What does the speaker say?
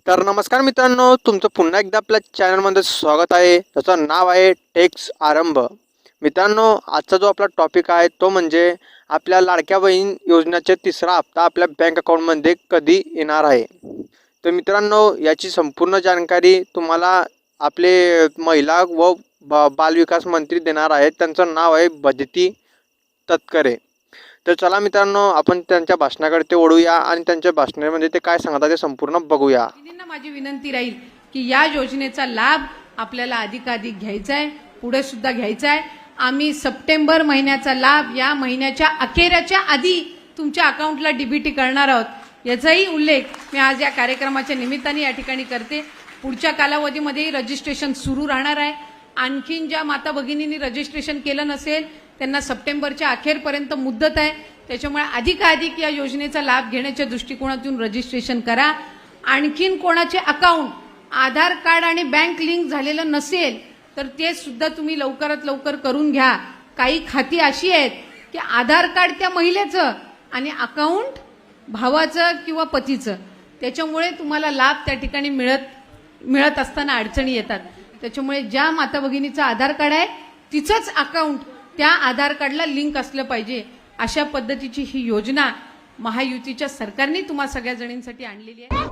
तर नमस्कार मित्रांनो, तुमचं पुन्हा एकदा आपल्या चॅनलमध्ये स्वागत आहे. त्याचं नाव आहे टेक्स आरंभ. मित्रांनो, आजचा जो आपला टॉपिक आहे तो म्हणजे आपल्या लाडक्या बहीण योजनेचे तिसरा हप्ता आपल्या बँक अकाउंटमध्ये कधी येणार आहे. तर मित्रांनो, याची संपूर्ण जानकारी तुम्हाला आपले महिला व बालविकास मंत्री देणार आहेत. त्यांचं नाव आहे बजती तटकरे. तर चला मित्रांनो, आपण त्यांच्या भाषणाकडे ते वळूया आणि त्यांच्या भाषणामध्ये ते काय सांगतात ते संपूर्ण बघूया. माझी विनंती राहील की या योजनेचा लाभ आपल्याला अधिकाधिक घ्यायचा आहे, पुढे सुद्धा घ्यायचा आहे. आम्ही सप्टेंबर महिन्याचा लाभ या महिन्याच्या अखेरच्या आधी तुमच्या अकाउंटला डीबीटी करणार आहोत. याचाही उल्लेख मी आज या कार्यक्रमाच्या निमित्ताने या ठिकाणी करते. पुढच्या कालावधीमध्ये रजिस्ट्रेशन सुरू राहणार आहे. आणखीन ज्या माता भगिनींनी रजिस्ट्रेशन केलं नसेल त्यांना सप्टेंबरच्या अखेरपर्यंत मुदत आहे. त्याच्यामुळे अधिकाधिक या योजनेचा लाभ घेण्याच्या दृष्टिकोनातून रजिस्ट्रेशन करा. आणखीन कोणाचे अकाउंट आधार कार्ड आणि बँक लिंक झालेलं नसेल तर ते सुद्धा तुम्ही लवकरात लवकर करून घ्या. काही खाती अशी आहेत की आधार कार्ड त्या महिलेचं आणि अकाउंट भावाचं किंवा पतीचं, त्याच्यामुळे तुम्हाला लाभ त्या ठिकाणी मिळत असताना अडचणी येतात. त्याच्यामुळे ज्या माता भगिनीचं आधार कार्ड आहे तिचंच अकाउंट त्या आधार कार्डला लिंक असलं पाहिजे. अशा पद्धतीची ही योजना महायुतीच्या सरकारने तुम्हा सगळ्या जणींसाठी आणलेली आहे.